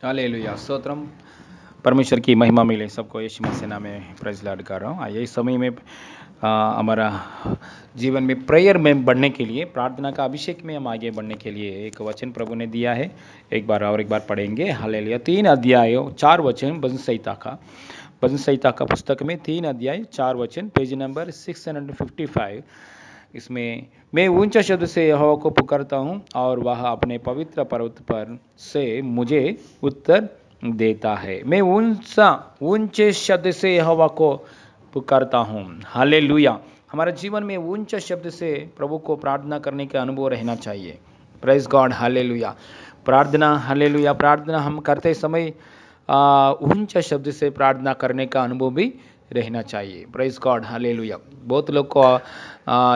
Hallelujah stotram. परमेश्वर की महिमा मिले सबको, यीशु मसीह नाम में प्रेज लॉर्ड कर रहा हूँ। आइए इस समय में हमारा जीवन में प्रेयर में बढ़ने के लिए, प्रार्थना का अभिषेक में हम आगे बढ़ने के लिए एक वचन प्रभु ने दिया है। एक बार पढ़ेंगे। हालेलुया। 3 अध्याय 4 वचन भजन संहिता का पुस्तक में 3 अध्याय 4 वचन, पेज नंबर 655। इसमें मैं ऊंचा शब्द से यहोवा को पुकारता हूँ और वह अपने पवित्र पर्वत पर से मुझे उत्तर देता है। मैं ऊंचे शब्द से यहोवा को पुकारता हूँ। हालेलुया। हमारे जीवन में ऊंचे शब्द से प्रभु को प्रार्थना करने का अनुभव रहना चाहिए। Praise God. हालेलुया। प्रार्थना, हालेलुया, प्रार्थना हम करते समय ऊंचे शब्द से प्रार्थना करने का अनुभव भी रहना चाहिए। Praise God. हालेलुया। बहुत लोग को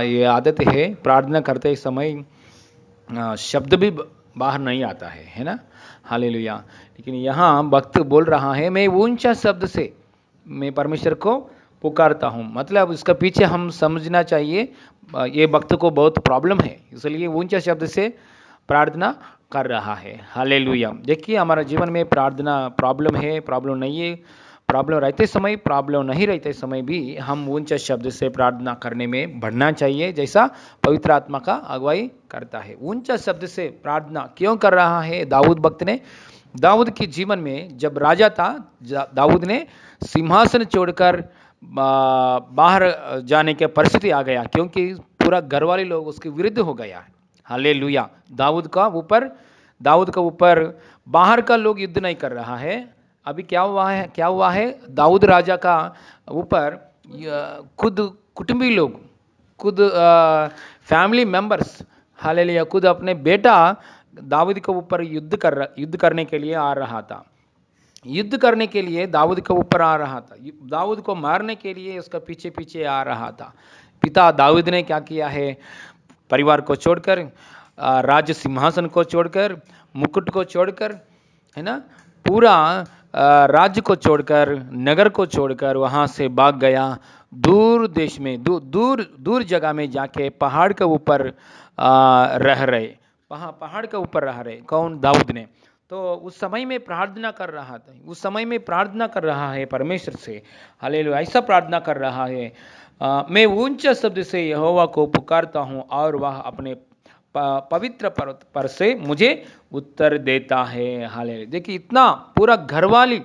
ये आदत है, प्रार्थना करते समय शब्द भी बाहर नहीं आता है ना। हालेलुया। लेकिन यहाँ भक्त बोल रहा है, मैं ऊंचा शब्द से मैं परमेश्वर को पुकारता हूँ। मतलब इसका पीछे हम समझना चाहिए, ये भक्त को बहुत प्रॉब्लम है, इसलिए ऊंचा शब्द से प्रार्थना कर रहा है। हालेलुया। देखिए हमारा जीवन में प्रार्थना प्रॉब्लम है, प्रॉब्लम नहीं है, प्रॉब्लम रहते समय, प्रॉब्लम नहीं रहते समय भी हम ऊंचे शब्द से प्रार्थना करने में बढ़ना चाहिए, जैसा पवित्र आत्मा का अगुवाई करता है। ऊंचा शब्द से प्रार्थना क्यों कर रहा है दाऊद भक्त ने? दाऊद के जीवन में जब राजा था, दाऊद ने सिंहासन छोड़कर बाहर जाने की परिस्थिति आ गया, क्योंकि पूरा घर वाले लोग उसके विरुद्ध हो गया। हालेलुया। दाऊद का ऊपर बाहर का लोग युद्ध नहीं कर रहा है। अभी क्या हुआ है, दाऊद राजा का ऊपर खुद कुटुंबी लोग, खुद फैमिली मेंबर्स, हालेलुया, खुद अपने बेटा दाऊद के ऊपर युद्ध करने के लिए आ रहा था। युद्ध करने के लिए दाऊद के ऊपर आ रहा था, दाऊद को मारने के लिए उसका पीछे पीछे आ रहा था। पिता दाऊद ने क्या किया है, परिवार को छोड़कर, राज्य सिंहासन को छोड़कर, मुकुट को छोड़कर, है ना, पूरा राज्य को छोड़कर, नगर को छोड़कर वहाँ से भाग गया। दूर देश में, दूर जगह में जाके पहाड़ के ऊपर रह रहे, पहाड़ के ऊपर रह रहे। कौन? दाऊद ने। तो उस समय में प्रार्थना कर रहा था, उस समय में प्रार्थना कर रहा है परमेश्वर से। हालेलुया। ऐसा प्रार्थना कर रहा है, मैं ऊंचे शब्द से यहोवा को पुकारता हूँ और वह अपने पवित्र पर्वत पर से मुझे उत्तर देता है। हालेलुया। देखिए इतना पूरा घरवाली,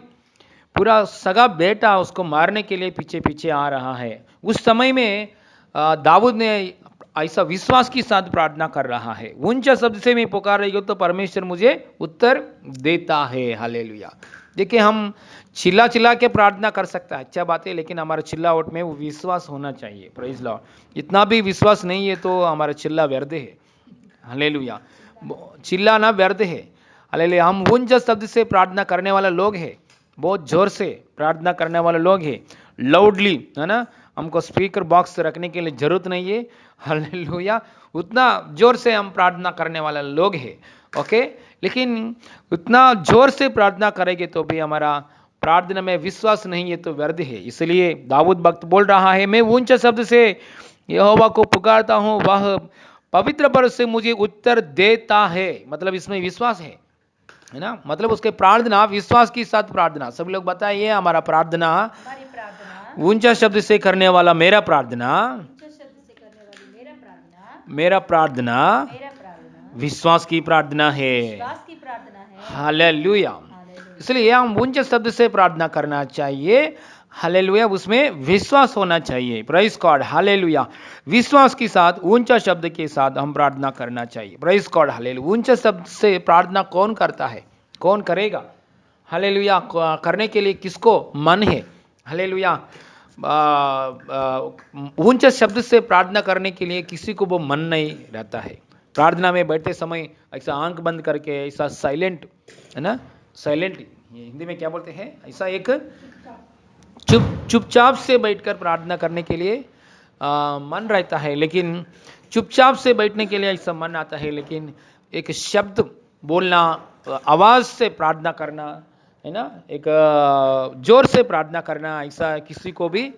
पूरा सगा बेटा उसको मारने के लिए पीछे पीछे आ रहा है। उस समय में दाऊद ने ऐसा विश्वास के साथ प्रार्थना कर रहा है, ऊंचा शब्द से मैं पुकार रही हूँ तो परमेश्वर मुझे उत्तर देता है। हालेलुया। देखिए हम चिल्ला चिल्ला के प्रार्थना कर सकता है, अच्छा बात है, लेकिन हमारे चिल्लावट में वो विश्वास होना चाहिए। Praise Lord. इतना भी विश्वास नहीं है तो हमारा चिल्ला व्यर्थ है। हालेलुया। चिल्लाना व्यर्थ है। हालेलुया। हम ऊंचा शब्द से प्रार्थना करने वाला लोग हैं, बहुत जोर से प्रार्थना करने वाले लोग हैं, लाउडली, है ना। हमको स्पीकर बॉक्स रखने के लिए जरूरत नहीं है। हालेलुया। उतना जोर से हम प्रार्थना करने वाले लोग हैं, ओके। लेकिन उतना जोर से प्रार्थना करेंगे तो भी हमारा प्रार्थना में विश्वास नहीं है तो व्यर्थ है। इसलिए दाऊद भक्त बोल रहा है, मैं ऊंचे शब्द से यहोवा को पुकारता हूँ, वह पवित्र पर्वत से मुझे उत्तर देता है। मतलब इसमें विश्वास है ना। मतलब उसके प्रार्थना विश्वास के साथ प्रार्थना। सब लोग बताइए, हमारा प्रार्थना ऊंचा शब्द से करने वाला मेरा प्रार्थना विश्वास की प्रार्थना है। हालेलुया। इसलिए हम ऊंचे शब्द से प्रार्थना करना चाहिए। हालेलुया। उसमें विश्वास होना चाहिए। Praise God. हालेलुया। विश्वास के साथ, ऊंचा शब्द के साथ हम प्रार्थना करना चाहिए। Praise God. हालेलुया। ऊंचे शब्द से प्रार्थना कौन करता है? कौन करेगा? हालेलुया। करने के लिए किसको मन है? हालेलुया। ऊंचे शब्द से प्रार्थना करने के लिए किसी को वो मन नहीं रहता है। प्रार्थना में बैठते समय ऐसा आंख बंद करके, ऐसा साइलेंट, है ना, साइलेंट, हिंदी में क्या बोलते हैं, ऐसा एक चुपचाप से बैठकर प्रार्थना करने के लिए मन रहता है। लेकिन चुपचाप से बैठने के लिए ऐसा मन आता है, लेकिन एक शब्द बोलना, आवाज से प्रार्थना करना, है ना, एक जोर से प्रार्थना करना, ऐसा किसी को भी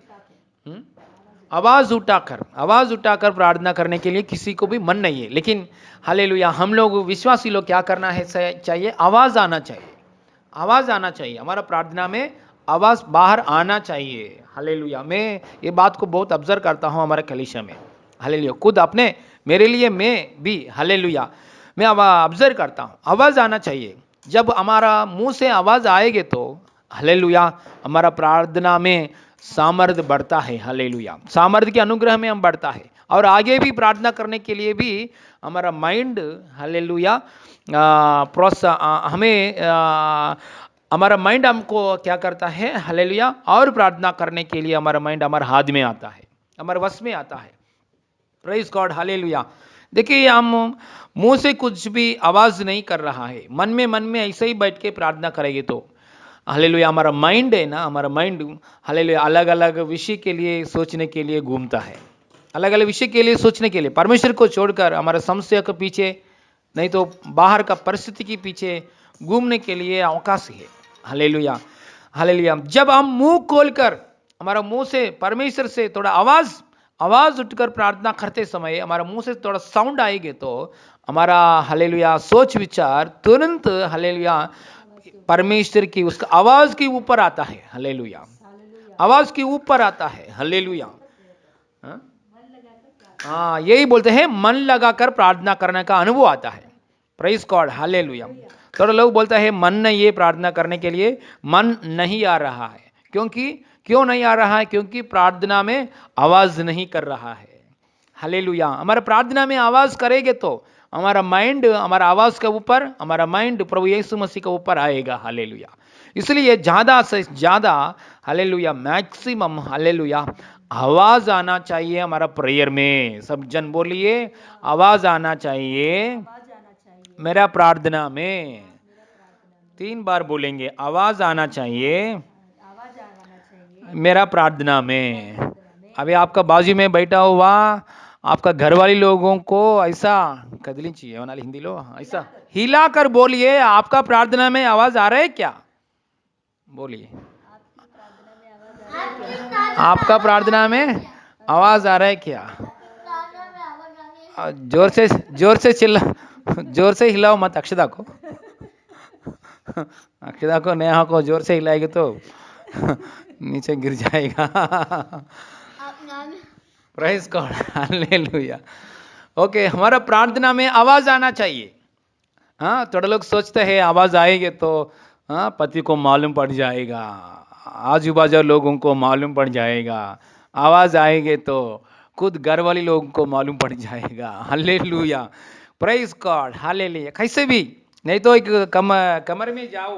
आवाज उठाकर प्रार्थना करने के लिए किसी को भी मन नहीं है। लेकिन हालेलुया, हम लोग विश्वासी लोग क्या करना है चाहिए? आवाज आना चाहिए। आवाज आना चाहिए, हमारा प्रार्थना में आवाज बाहर आना चाहिए। हालेलुया। मैं ये बात को बहुत ऑब्जर्व करता हूँ हमारे कलीसिया में। हालेलुया। खुद अपने मेरे लिए मैं भी हालेलुया मैं ऑब्जर्व करता हूँ, आवाज आना चाहिए। जब हमारा मुंह से आवाज आएगी तो हालेलुया हमारा प्रार्थना में सामर्थ्य बढ़ता है। हालेलुया। सामर्थ्य के अनुग्रह में हम बढ़ता है और आगे भी प्रार्थना करने के लिए भी हमारा माइंड हालेलुया हमें हमारा माइंड हमको क्या करता है हालेलुया, और प्रार्थना करने के लिए हमारा माइंड हमारे हाथ में आता है, हमारे वश में आता है। Praise God. हालेलुया। देखिए हम मुंह से कुछ भी आवाज नहीं कर रहा है, मन में ऐसे ही बैठ के प्रार्थना करेंगे तो हालेलुया हमारा माइंड है ना, हमारा माइंड हालेलुया अलग अलग विषय के लिए सोचने के लिए घूमता है, अलग अलग विषय के लिए सोचने के लिए, परमेश्वर को छोड़कर हमारे समस्या के पीछे नहीं तो बाहर का परिस्थिति के पीछे घूमने के लिए अवकाश है। हालेलुया। हालेलुया। जब हम मुंह खोलकर हमारा मुंह से परमेश्वर से थोड़ा आवाज उठकर प्रार्थना करते समय हमारा मुंह से थोड़ा साउंड आएगी तो हमारा हालेलुया सोच विचार तुरंत हालेलुया परमेश्वर की उसका आवाज के ऊपर आता है। हालेलुया। आवाज के ऊपर आता है। हालेलुया। हाँ यही बोलते हैं मन लगाकर प्रार्थना करने का अनुभव आता है। Praise God. हालेलुया। थोड़ा लोग बोलता है मन नहीं, ये प्रार्थना करने के लिए मन नहीं आ रहा है। क्यों नहीं आ रहा है? क्योंकि प्रार्थना में आवाज नहीं कर रहा है। हालेलुया। हमारा प्रार्थना में आवाज करेंगे तो हमारा माइंड हमारा आवाज के ऊपर, हमारा माइंड प्रभु यीशु मसीह के ऊपर आएगा। हालेलुया। इसलिए ज्यादा से ज्यादा हालेलुया मैक्सिमम हालेलुया आवाज आना चाहिए हमारा प्रेयर में। सब जन बोलिए आवाज आना चाहिए मेरा प्रार्थना में। 3 बार बोलेंगे आवाज आना चाहिए मेरा प्रार्थना में। अभी आपका बाजू में बैठा हुआ आपका घर वाले लोगों को ऐसा कदली चाहिए वाली हिंदी लो, ऐसा हिलाकर बोलिए आपका प्रार्थना में आवाज आ रहा है क्या? बोलिए आपका प्रार्थना में आवाज आ रहा है क्या? जोर से चिल्ला, जोर से हिलाओ मत। अक्षदा को नेहा को जोर से हिलाएगी तो नीचे गिर जाएगा। Praise God. हालेलुया। ओके हमारा प्रार्थना में आवाज आना चाहिए। हाँ थोड़ा लोग सोचते हैं आवाज आएगी तो हाँ पति को मालूम पड़ जाएगा, आजू बाजू लोगों को मालूम पड़ जाएगा, आवाज आएगी तो खुद घर वाले लोगों को मालूम पड़ जाएगा। हालेलुया। Praise God. हालेलुया। कैसे भी नहीं तो एक कमरे में जाओ,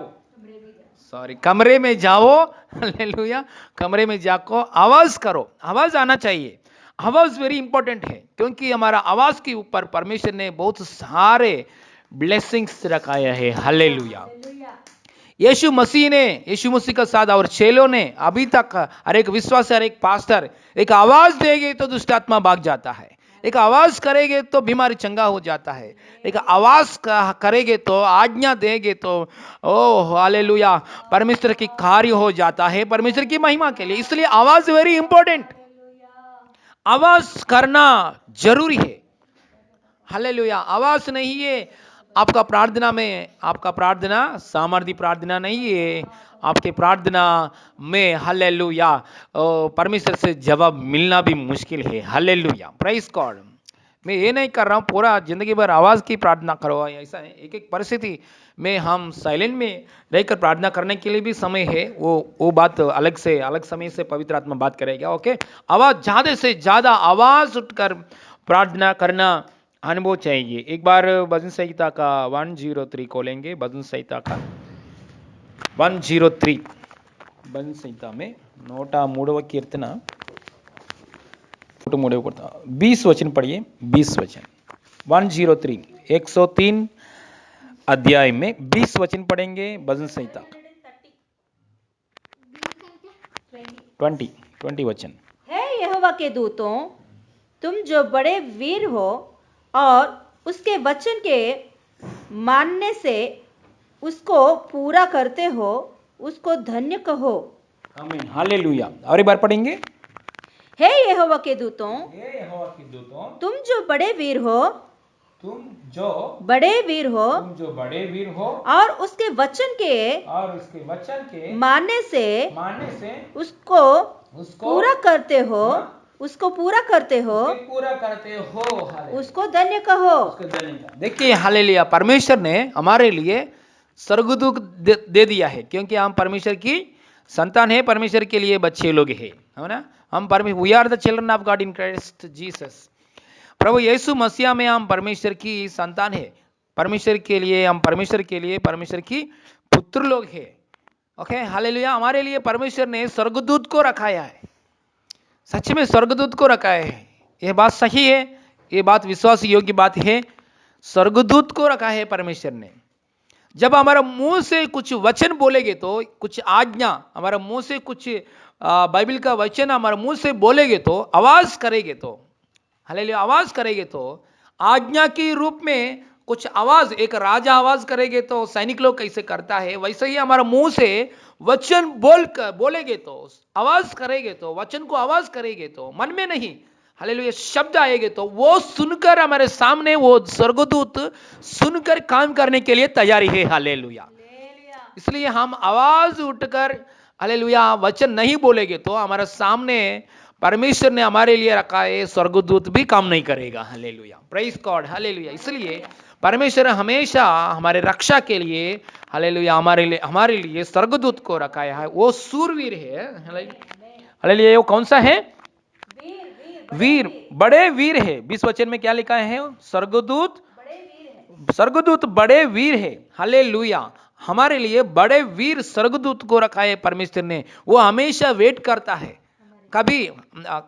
कमरे में जाओ। हालेलुया। कमरे में जाको आवाज करो, आवाज आना चाहिए। आवाज वेरी इंपॉर्टेंट है क्योंकि हमारा आवाज के ऊपर परमेश्वर ने बहुत सारे ब्लेसिंग्स रखाया है। हालेलुया। यीशु मसीह का साथ और चेलों ने अभी तक हर एक विश्वास, हर एक पास्टर एक आवाज देंगे तो दुष्ट आत्मा भाग जाता है, एक आवाज करेंगे तो बीमारी चंगा हो जाता है, एक आवाज करेंगे तो आज्ञा देंगे तो ओ हालेलुया परमेश्वर की कार्य हो जाता है परमेश्वर की महिमा के लिए। इसलिए आवाज वेरी इंपॉर्टेंट, आवाज करना जरूरी है। हालेलुया। आवाज नहीं है आपका प्रार्थना में, आपका प्रार्थना सामर्थ्य प्रार्थना नहीं है, आपके प्रार्थना में हालेलुया परमेश्वर से जवाब मिलना भी मुश्किल है। हालेलुया। Praise God. मैं ये नहीं कर रहा हूँ पूरा जिंदगी भर आवाज की प्रार्थना करो, ऐसा है। एक एक परिस्थिति में हम साइलेंट में रहकर प्रार्थना करने के लिए भी समय है, वो बात अलग समय से पवित्र आत्मा बात करेगा। ओके आवाज ज्यादा से ज्यादा आवाज उठकर प्रार्थना करना अनुभव चाहिए। एक बार भजन संहिता का 103 खोलेंगे, भजन संहिता का 103 भजन संहिता में 103వ కీర్తన 20 वचन पढ़िए। 20 वचन 103 103 अध्याय में 20 वचन पढ़ेंगे भजन संहिता 20 वचन। हे यहोवा के दूतों, तुम जो बड़े वीर हो और उसके वचन के मानने से उसको पूरा करते हो, उसको धन्य कहो। आमीन। हालेलुया। और एक बार पढ़ेंगे। हे यहोवा के दूतों, हे यहोवा के दूतों, तुम जो बड़े वीर हो तुम जो बड़े वीर हो तुम जो बड़े वीर हो और उसके वचन के और उसके वचन के मानने से मानने से उसको उसको पूरा करते हो, हाँ? उसको पूरा करते हो, उसके पूरा करते हो। हालेलुया। उसको धन्य कहो। उसको धन्यवाद। देखिए हालेलुया, परमेश्वर ने हमारे लिए स्वर्गदूत दे दिया है, क्योंकि हम परमेश्वर की संतान है, परमेश्वर के लिए बच्चे लोग हैं, है ना। हम परमेश्वर, we are the children of God in Christ Jesus. प्रभु यीशु मसीह में हम परमेश्वर की संतान है, परमेश्वर के लिए हम परमेश्वर के लिए परमेश्वर की पुत्र लोग हैं। Okay hallelujah. हमारे लिए परमेश्वर ने स्वर्गदूत को रखाया है, सच में स्वर्गदूत को रखा है। यह बात सही है, यह बात विश्वास योग्य बात है। स्वर्गदूत को रखा है परमेश्वर ने। जब हमारा मुंह से कुछ वचन बोलेंगे तो, कुछ आज्ञा हमारा मुंह से कुछ बाइबल का वचन हमारे मुंह से बोलेंगे तो, आवाज करेंगे तो, हालेलुया, आवाज करेंगे तो, आज्ञा के रूप में कुछ आवाज, एक राजा आवाज करेंगे तो सैनिक लोग कैसे करता है, वैसे ही हमारा मुंह से वचन बोलेंगे तो, आवाज करेंगे तो, वचन को आवाज करेंगे तो, मन में नहीं, हालेलुया, शब्द आएंगे तो वो सुनकर हमारे सामने वो स्वर्गदूत सुनकर काम करने के लिए तैयारी है। हालेलुया। इसलिए हम आवाज उठकर हालेलुया वचन नहीं बोलेंगे तो हमारे सामने परमेश्वर ने हमारे लिए रखा है स्वर्गदूत भी काम नहीं करेगा। Hallelujah, praise God, hallelujah. इसलिए परमेश्वर हमेशा हमारे रक्षा के लिए हालेलुया हमारे लिए स्वर्गदूत को रखाया है। वो सूरवीर है। हालेलुया। वो कौन सा है? वीर, बड़े वीर है। 20 वचन में क्या लिखा है? स्वर्गदूत बड़े वीर है। हालेलुया। हमारे लिए बड़े वीर स्वर्गदूत को रखा है परमेश्वर ने। वो हमेशा वेट करता है, कभी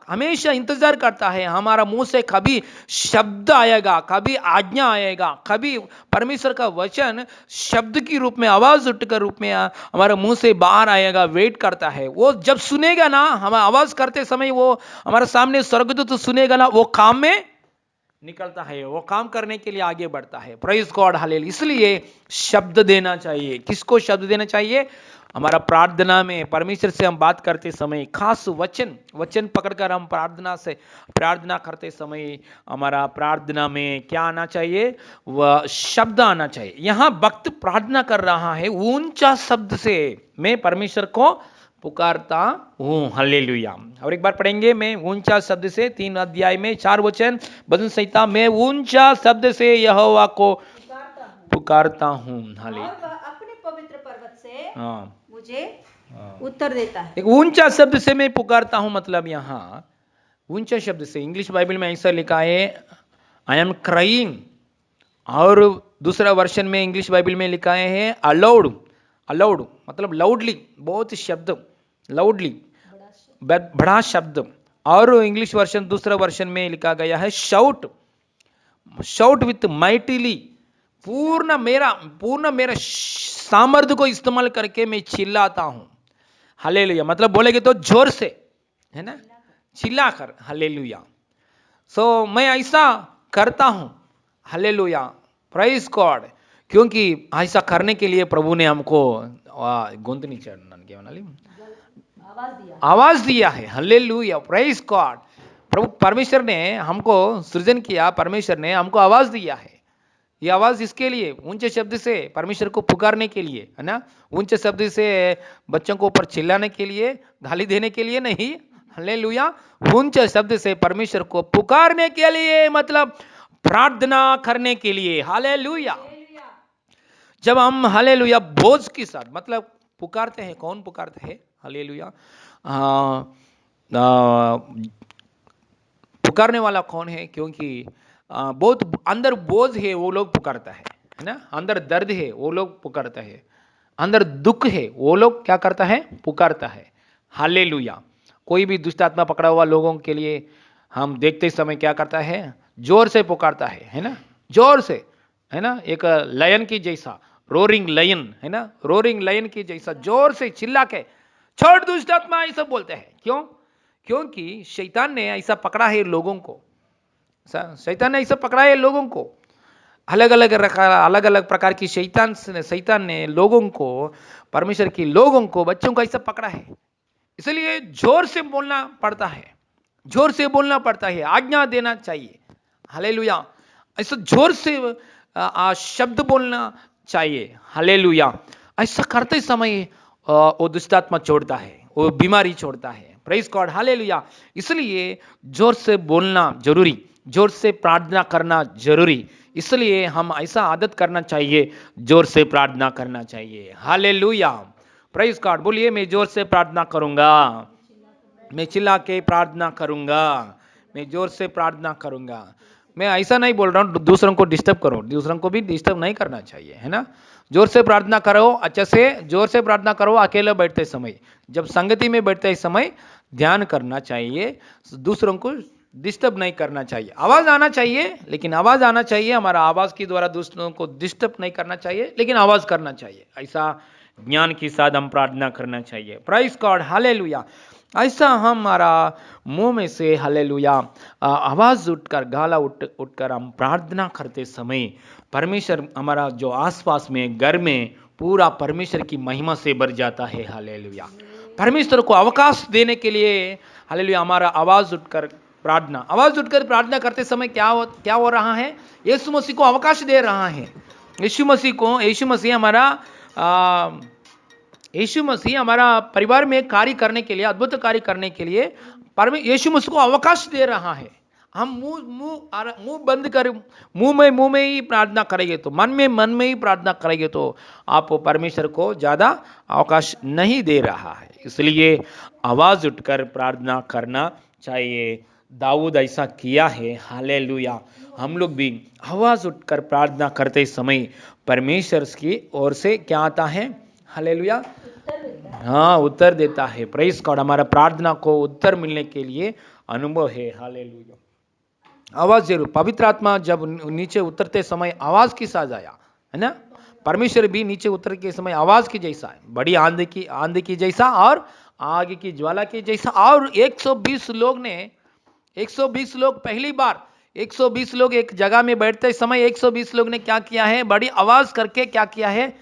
हमेशा इंतजार करता है हमारा मुंह से कभी शब्द आएगा, कभी आज्ञा आएगा, कभी परमेश्वर का वचन शब्द की रूप में, आवाज उठकर रूप में हमारे मुंह से बाहर आएगा। वेट करता है। वो जब सुनेगा ना, हम आवाज करते समय वो हमारे सामने स्वर्गदूत सुनेगा ना, वो काम में निकलता है, वो काम करने के लिए आगे बढ़ता है। Praise God, hallelujah. इसलिए शब्द देना चाहिए। किसको शब्द देना चाहिए? हमारा प्रार्थना में परमेश्वर से हम बात करते समय खास वचन पकड़कर हम प्रार्थना करते समय हमारा प्रार्थना में क्या आना चाहिए? वह शब्द आना चाहिए। यहां भक्त प्रार्थना कर रहा है ऊंचा शब्द से, मैं परमेश्वर को पुकारता हूं। हालेलुया। और एक बार पढ़ेंगे, मैं ऊंचा शब्द से, 3 अध्याय में 4 वचन, भजन संहिता में ऊंचा शब्द से यहोवा को पुकारता हूं। हालेलुया। और वह अपने पवित्र पर्वत से हाँ, मुझे उत्तर देता है। एक ऊंचा शब्द से मैं पुकारता हूं, मतलब यहां ऊंचा शब्द से, इंग्लिश बाइबल में ऐसा लिखा है आई एम क्राइंग, और दूसरा वर्षन में इंग्लिश बाइबल में लिखा है अलाउड मतलब लाउडली, बहुत शब्द, लाउडली, बड़ा शब्द। और इंग्लिश वर्षन, दूसरा वर्षन में लिखा गया है शाउट विथ माइटिली, पूर्ण मेरा सामर्थ्य को इस्तेमाल करके मैं चिल्लाता हूं। हालेलुया। मतलब बोलेगे तो जोर से, है ना, चिल्लाकर। हालेलुया। सो मैं ऐसा करता हूं। Hallelujah, praise God. क्योंकि ऐसा करने के लिए प्रभु ने हमको गोंतनी चढ़ना क्या आवाज दिया है। Hallelujah, praise God. प्रभु परमेश्वर ने हमको सृजन किया, परमेश्वर ने हमको आवाज दिया है। ये आवाज इसके लिए, ऊंचे शब्द से परमेश्वर को पुकारने के लिए, है ना, ऊंचे शब्द से बच्चों को ऊपर चिल्लाने के लिए, गाली देने के लिए नहीं। हालेलुया। ऊंचे शब्द से परमेश्वर को पुकारने के लिए, मतलब प्रार्थना करने के लिए। हालेलुया। जब हम हालेलुया बोझ के साथ, मतलब पुकारते हैं, कौन पुकारते हैं? हालेलुया। पुकारने वाला कौन है? क्योंकि बहुत अंदर बोझ है वो लोग पुकारता है ना, अंदर दर्द है वो लोग पुकारता है, अंदर दुख है वो लोग क्या करता है? पुकारता है। हालेलुया। कोई भी दुष्ट आत्मा पकड़ा हुआ लोगों के लिए हम देखते समय क्या करता है? जोर से पुकारता है ना, जोर से, है ना, एक लायन की जैसा, रोरिंग लायन, है ना, रोरिंग लायन की जैसा जोर से चिल्ला के छोड़ दुष्ट आत्मा, ये सब बोलते हैं। क्यों? क्योंकि शैतान ने ऐसा पकड़ा है लोगों को, शैतान ने ऐसा पकड़ा है लोगों को, अलग अलग प्रकार की शैतान ने लोगों को, परमेश्वर की लोगों को, बच्चों को ऐसा पकड़ा है। इसलिए जोर से बोलना पड़ता है, जोर से बोलना पड़ता है, आज्ञा देना चाहिए। हालेलुया। ऐसा जोर से शब्द बोलना चाहिए। हालेलुया। ऐसा करते समय वो दुष्ट आत्मा छोड़ता है, वो बीमारी छोड़ता है। Praise God, hallelujah. इसलिए जोर से बोलना जरूरी, जोर से प्रार्थना करना जरूरी। इसलिए हम ऐसा आदत करना चाहिए, जोर से प्रार्थना करना चाहिए। हालेलुया। प्रेज गॉड, बोलिए मैं जोर से प्रार्थना करूंगा, मैं चिल्ला के प्रार्थना करूंगा, मैं जोर से प्रार्थना करूंगा। मैं ऐसा नहीं बोल रहा हूँ दूसरों को डिस्टर्ब करो, दूसरों को भी डिस्टर्ब नहीं करना चाहिए, है ना। जोर से प्रार्थना करो, अच्छे से जोर से प्रार्थना करो। अकेले बैठते समय, जब संगति में बैठते समय ध्यान करना चाहिए, दूसरों को डिस्टर्ब नहीं करना चाहिए। आवाज आना चाहिए, लेकिन आवाज आना चाहिए, हमारा आवाज के द्वारा दूसरों को डिस्टर्ब नहीं करना चाहिए, लेकिन आवाज करना चाहिए। ऐसा ज्ञान के साथ हम प्रार्थना करना चाहिए। Praise God, hallelujah. ऐसा हमारा मुंह में से हालेलुया आवाज उठकर, गाला उठकर हम प्रार्थना करते समय परमेश्वर हमारा जो आसपास में घर में पूरा परमेश्वर की महिमा से भर जाता है। हालेलुया। परमेश्वर को अवकाश देने के लिए हालेलुया हमारा आवाज उठकर प्रार्थना करते समय क्या हो रहा है? यीशु मसीह को अवकाश दे रहा है। यीशु मसीह हमारा परिवार में कार्य करने के लिए, अद्भुत कार्य करने के लिए यीशु मसीह को अवकाश दे रहा है। हम मुंह बंद कर मुंह में ही प्रार्थना करेंगे, तो मन में ही प्रार्थना करेंगे, तो आप परमेश्वर को ज्यादा अवकाश नहीं दे रहा है। इसलिए आवाज उठकर प्रार्थना करना चाहिए। दाऊद ऐसा किया है। हालेलुया। हम लोग भी आवाज उठकर प्रार्थना करते समय परमेश्वर की ओर से क्या आता है? हालेलुया, हाँ, उत्तर देता है। प्रेज गॉड, हमारा प्रार्थना को उत्तर मिलने के लिए अनुभव है। हालेलुया। आवाज जरूर, पवित्र आत्मा जब नीचे उतरते समय आवाज के साथ आया, है ना। परमेश्वर भी नीचे उतर के समय आवाज की जैसा है, बड़ी आंधी की जैसा और आग की ज्वाला के जैसा। और 120 लोग पहली बार 120 लोग एक जगह में बैठते समय 120 लोग ने क्या किया है? बड़ी आवाज करके क्या किया है?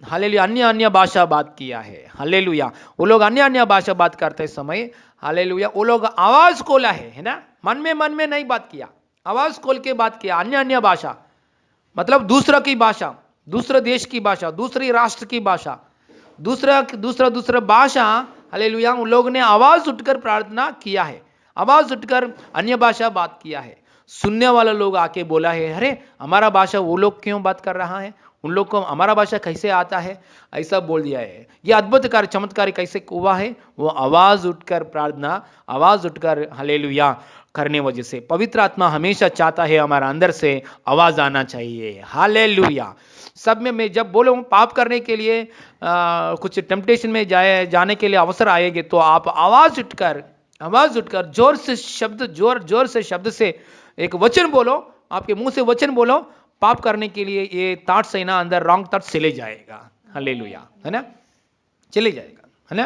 हालेलुया, अन्य भाषा बात किया है। हालेलुया। वो लोग अन्य भाषा बात करते समय हालेलुया वो लोग आवाज खोला है ना। मन में नहीं बात किया, आवाज खोल के बात किया। अन्य भाषा मतलब दूसरा की भाषा, दूसरे देश की भाषा, दूसरी राष्ट्र की भाषा, दूसरा भाषा। हालेलुया। उन लोगों ने आवाज उठकर प्रार्थना किया है, आवाज उठकर अन्य भाषा बात किया है। सुनने वाला लोग आके बोला है, अरे हमारा भाषा वो लोग क्यों बात कर रहा है, उन लोग को हमारा भाषा कैसे आता है, ऐसा बोल दिया है। ये अद्भुत कार्य, चमत्कार कैसे हुआ है? वो आवाज उठकर प्रार्थना, आवाज उठकर हालेलुया करने वजह से। पवित्र आत्मा हमेशा चाहता है हमारा अंदर से आवाज आना चाहिए। हालेलुया। सब में मैं जब बोलूं पाप करने के लिए कुछ टेम्पटेशन में जाने के लिए अवसर आएंगे, तो आप आवाज उठकर जोर से शब्द से एक वचन बोलो, आपके मुंह से वचन बोलो। पाप करने के लिए ये थॉट्स है ना, अंदर रॉन्ग थॉट्स चले जाएगा। हालेलुया, है ना, चले जाएगा, है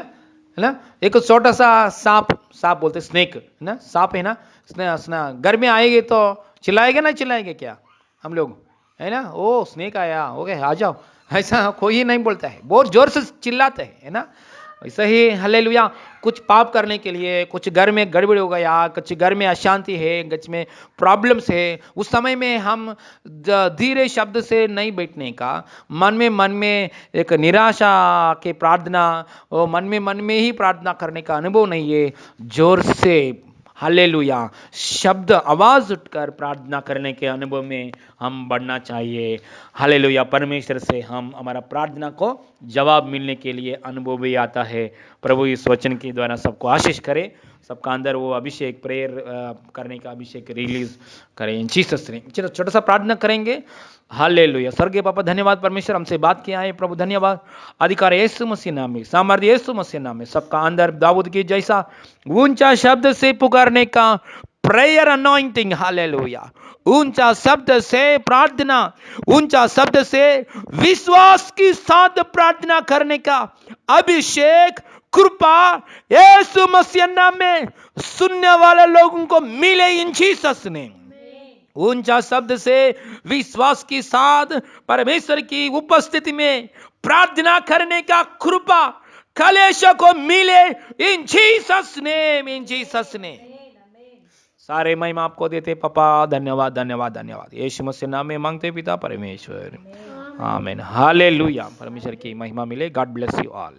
ना। एक छोटा सा सांप बोलते स्नेक, है ना, सांप है ना, घर में आएंगे तो चिल्लाएंगे ना, चिल्लाएंगे क्या हम लोग, है ना। ओ स्नेक आया, हो गए, आ जाओ, ऐसा कोई नहीं बोलता है, बहुत जोर से चिल्लाते हैं, है ना। ऐसा ही हालेलुया कुछ पाप करने के लिए, कुछ घर में गड़बड़ हो गया, कुछ घर में अशांति है, घर में प्रॉब्लम्स है, उस समय में हम धीरे शब्द से नहीं बैठने का, मन में एक निराशा के प्रार्थना, मन में ही प्रार्थना करने का अनुभव नहीं है। जोर से हालेलुया शब्द आवाज उठकर प्रार्थना करने के अनुभव में हम बढ़ना चाहिए। हालेलुया। परमेश्वर से हम हमारा प्रार्थना को जवाब मिलने के लिए अनुभव भी आता है। प्रभु इस वचन के द्वारा सबको आशीष करे, सबका अंदर वो अभिषेक, प्रेयर करने का अभिषेक रिलीज करें इन जीसस नेम। चलो छोटा सा प्रार्थना करेंगे। हालेलुया। स्वर्गीय पापा, धन्यवाद परमेश्वर, हमसे बात किया है प्रभु, धन्यवाद। अधिकार यीशु मसीह नाम में, सामर्थ्य यीशु मसीह नाम में, सबका अंदर दाऊद की जैसा ऊंचा शब्द से पुकारने का प्रेयर अनॉइंटिंग, हालेलुया, ऊंचा शब्द से प्रार्थना, ऊंचा शब्द से विश्वास के साथ प्रार्थना करने का अभिषेक, कृपा यीशु मसीह नाम में सुनने वाले लोगों को मिले इन जीसस नेम। ऊंचा शब्द से विश्वास के साथ परमेश्वर की उपस्थिति में प्रार्थना करने का कृपा कलेश को मिले इन जीसस नेम, इन जीसस नेम। सारे महिमा आपको देते पापा, धन्यवाद धन्यवाद धन्यवाद। यीशु मसीह नाम में मांगते पिता परमेश्वर, आमीन, हालेलुया। परमेश्वर की महिमा मिले। God bless you all.